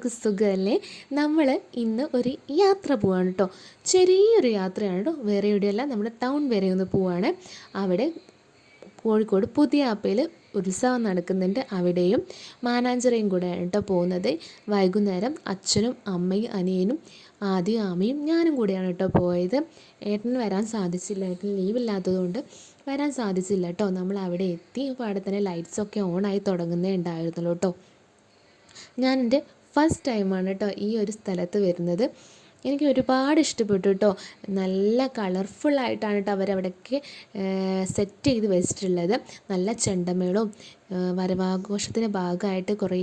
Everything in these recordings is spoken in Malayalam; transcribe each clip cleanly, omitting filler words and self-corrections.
എല്ലാവർക്കും സുഖമല്ലേ? നമ്മൾ ഇന്ന് ഒരു യാത്ര പോവാണ് കേട്ടോ. ചെറിയൊരു യാത്രയാണ് കേട്ടോ, വേറെ എവിടെയല്ല, നമ്മുടെ ടൗൺ വരെ ഒന്ന് പോവാണ്. അവിടെ കോഴിക്കോട് പുതിയാപ്പയിൽ ഉത്സവം നടക്കുന്നുണ്ട്. അവിടെയും മാനാഞ്ചിറയും കൂടെയാണ് കേട്ടോ പോകുന്നത്. വൈകുന്നേരം അച്ഛനും അമ്മയും അനിയനും ആദ്യം ആമയും ഞാനും കൂടെയാണ് കേട്ടോ പോയത്. ഏട്ടന് വരാൻ സാധിച്ചില്ല, ഏട്ടന് ലീവില്ലാത്തതുകൊണ്ട് വരാൻ സാധിച്ചില്ല കേട്ടോ. നമ്മൾ അവിടെ എത്തി. അപ്പോൾ അവിടെ തന്നെ ലൈറ്റ്സൊക്കെ ഓണായി തുടങ്ങുന്നേ ഉണ്ടായിരുന്നല്ലോ കേട്ടോ. ഞാൻ എൻ്റെ ഫസ്റ്റ് ടൈമാണ് കേട്ടോ ഈ ഒരു സ്ഥലത്ത് വരുന്നത്. എനിക്ക് ഒരുപാട് ഇഷ്ടപ്പെട്ടു കേട്ടോ. നല്ല കളർഫുള്ളായിട്ടാണ് കേട്ടോ അവരവിടെയൊക്കെ സെറ്റ് ചെയ്ത് വെച്ചിട്ടുള്ളത്. നല്ല ചെണ്ടമേളവും വരവാഘോഷത്തിൻ്റെ ഭാഗമായിട്ട് കുറേ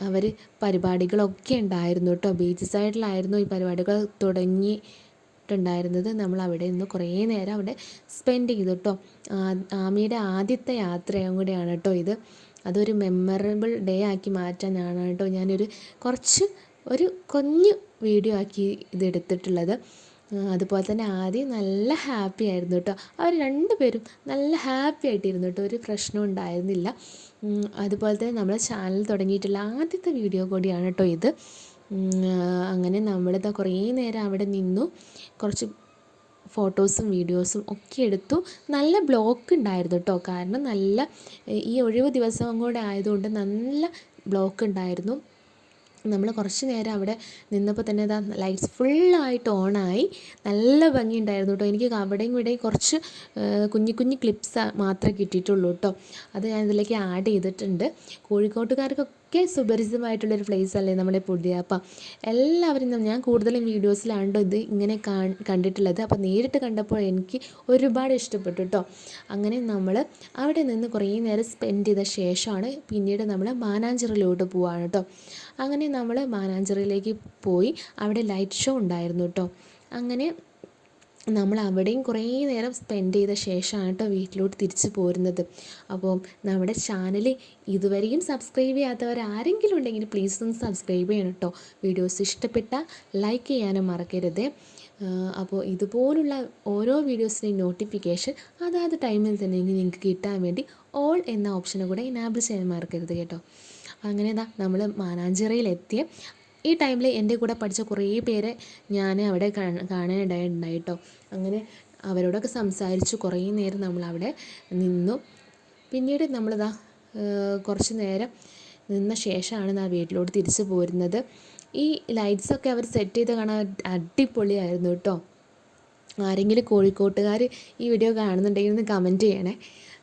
അവർ പരിപാടികളൊക്കെ ഉണ്ടായിരുന്നു കേട്ടോ. ബീച്ച് സൈഡിലായിരുന്നു ഈ പരിപാടികൾ തുടങ്ങിയിട്ടുണ്ടായിരുന്നത്. നമ്മൾ അവിടെ നിന്ന് കുറേ നേരം അവിടെ സ്പെൻഡ് ചെയ്തു കേട്ടോ. ആമിയുടെ ആദ്യത്തെ യാത്രയും കൂടെയാണ് കേട്ടോ ഇത്. അതൊരു മെമ്മറബിൾ ഡേ ആക്കി മാറ്റാനാണ് കേട്ടോ ഞാനൊരു കുഞ്ഞു വീഡിയോ ആക്കി ഇതെടുത്തിട്ടുള്ളത്. അതുപോലെ തന്നെ ആദ്യം നല്ല ഹാപ്പി ആയിരുന്നു കേട്ടോ. അവർ രണ്ടുപേരും നല്ല ഹാപ്പി ആയിട്ടിരുന്നു കേട്ടോ, ഒരു പ്രശ്നവും ഉണ്ടായിരുന്നില്ല. അതുപോലെ തന്നെ നമ്മളെ ചാനൽ തുടങ്ങിയിട്ടുള്ള ആദ്യത്തെ വീഡിയോ കൂടിയാണ് കേട്ടോ ഇത്. അങ്ങനെ നമ്മളിതാ കുറേ നേരം അവിടെ നിന്നു, കുറച്ച് ഫോട്ടോസും വീഡിയോസും ഒക്കെ എടുത്തു. നല്ല ബ്ലോക്ക് ഉണ്ടായിരുന്നു കേട്ടോ, കാരണം നല്ല ഈ ഒഴിവ് ദിവസം കൂടെ ആയതുകൊണ്ട് നല്ല ബ്ലോക്ക് ഉണ്ടായിരുന്നു. നമ്മൾ കുറച്ച് നേരം അവിടെ നിന്നപ്പോൾ തന്നെ ഇതാ ലൈറ്റ്സ് ഫുള്ളായിട്ട് ഓണായി. നല്ല ഭംഗിയുണ്ടായിരുന്നു കേട്ടോ. എനിക്ക് അവിടെയും ഇവിടെയും കുറച്ച് കുഞ്ഞു ക്ലിപ്സ് മാത്രമേ കിട്ടിയിട്ടുള്ളൂ കേട്ടോ. അത് ഞാൻ ഇതിലേക്ക് ആഡ് ചെയ്തിട്ടുണ്ട്. കോഴിക്കോട്ടുകാർക്കൊക്കെ സുപരിചിതമായിട്ടുള്ളൊരു പ്ലേസ് അല്ലേ നമ്മുടെ പുതിയാപ്പ. എല്ലാവരും ഞാൻ കൂടുതലും വീഡിയോസിലാണ്ടോ ഇത് ഇങ്ങനെ കണ്ടിട്ടുള്ളത്. അപ്പോൾ നേരിട്ട് കണ്ടപ്പോൾ എനിക്ക് ഒരുപാട് ഇഷ്ടപ്പെട്ടു കേട്ടോ. അങ്ങനെ നമ്മൾ അവിടെ നിന്ന് കുറേ നേരം സ്പെൻഡ് ചെയ്ത ശേഷമാണ് പിന്നീട് നമ്മൾ മാനാഞ്ചിറയിലോട്ട് പോവാണ് കേട്ടോ. അങ്ങനെ നമ്മൾ മാനാഞ്ചിറയിലേക്ക് പോയി. അവിടെ ലൈറ്റ് ഷോ ഉണ്ടായിരുന്നു കേട്ടോ. അങ്ങനെ നമ്മൾ അവിടെയും കുറേ നേരം സ്പെൻഡ് ചെയ്ത ശേഷമാണ് കേട്ടോ വീട്ടിലോട്ട് തിരിച്ചു പോരുന്നത്. അപ്പോൾ നമ്മുടെ ചാനൽ ഇതുവരെയും സബ്സ്ക്രൈബ് ചെയ്യാത്തവർ ആരെങ്കിലും ഉണ്ടെങ്കിൽ പ്ലീസ് ഒന്ന് സബ്സ്ക്രൈബ് ചെയ്യണം കേട്ടോ. വീഡിയോസ് ഇഷ്ടപ്പെട്ടാൽ ലൈക്ക് ചെയ്യാനും മറക്കരുത്. അപ്പോൾ ഇതുപോലുള്ള ഓരോ വീഡിയോസിൻ്റെയും നോട്ടിഫിക്കേഷൻ അതാത് ടൈമിൽ തന്നെ നിങ്ങൾക്ക് കിട്ടാൻ വേണ്ടി ഓൾ എന്ന ഓപ്ഷനും കൂടെ എനാബിൾ ചെയ്യാൻ മറക്കരുത് കേട്ടോ. അങ്ങനെ നമ്മൾ മാനാഞ്ചിറയിലെത്തിയ ഈ ടൈമിൽ എൻ്റെ കൂടെ പഠിച്ച കുറേ പേരെ ഞാൻ അവിടെ കാണാനിടയുണ്ടായി കേട്ടോ. അങ്ങനെ അവരോടൊക്കെ സംസാരിച്ച് കുറേ നേരം നമ്മളവിടെ നിന്നു. പിന്നീട് നമ്മളിതാ കുറച്ച് നേരം നിന്ന ശേഷമാണ് വീട്ടിലോട്ട് തിരിച്ചു പോരുന്നത്. ഈ ലൈറ്റ്സൊക്കെ അവർ സെറ്റ് ചെയ്ത് കാണാൻ അടിപൊളിയായിരുന്നു കേട്ടോ. ആരെങ്കിലും കോഴിക്കോട്ടുകാർ ഈ വീഡിയോ കാണുന്നുണ്ടെങ്കിൽ ഒന്ന് കമൻറ്റ് ചെയ്യണേ.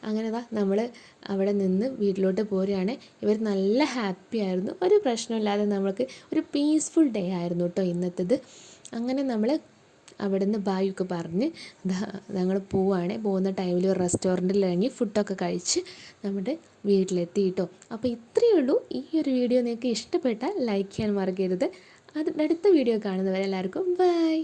അങ്ങനെ നമ്മൾ അവിടെ നിന്ന് വീട്ടിലോട്ട് പോരുകയാണ്. ഇവർ നല്ല ഹാപ്പി ആയിരുന്നു, ഒരു പ്രശ്നമില്ലാതെ നമ്മൾക്ക് ഒരു പീസ്ഫുൾ ഡേ ആയിരുന്നു കേട്ടോ ഇന്നത്തേത്. അങ്ങനെ നമ്മൾ അവിടെ നിന്ന് ബായൊക്കെ പറഞ്ഞ് ഞങ്ങൾ പോകുന്ന ടൈമിൽ ഒരു റെസ്റ്റോറൻറ്റിൽ ഇറങ്ങി ഫുഡൊക്കെ കഴിച്ച് നമ്മുടെ വീട്ടിലെത്തി കേട്ടോ. അപ്പോൾ ഇത്രയേ ഉള്ളൂ. ഈ ഒരു വീഡിയോ നിങ്ങൾക്ക് ഇഷ്ടപ്പെട്ടാൽ ലൈക്ക് ചെയ്യാൻ മറക്കരുത്. അടുത്ത വീഡിയോ കാണുന്നവരെല്ലാവർക്കും ബൈ.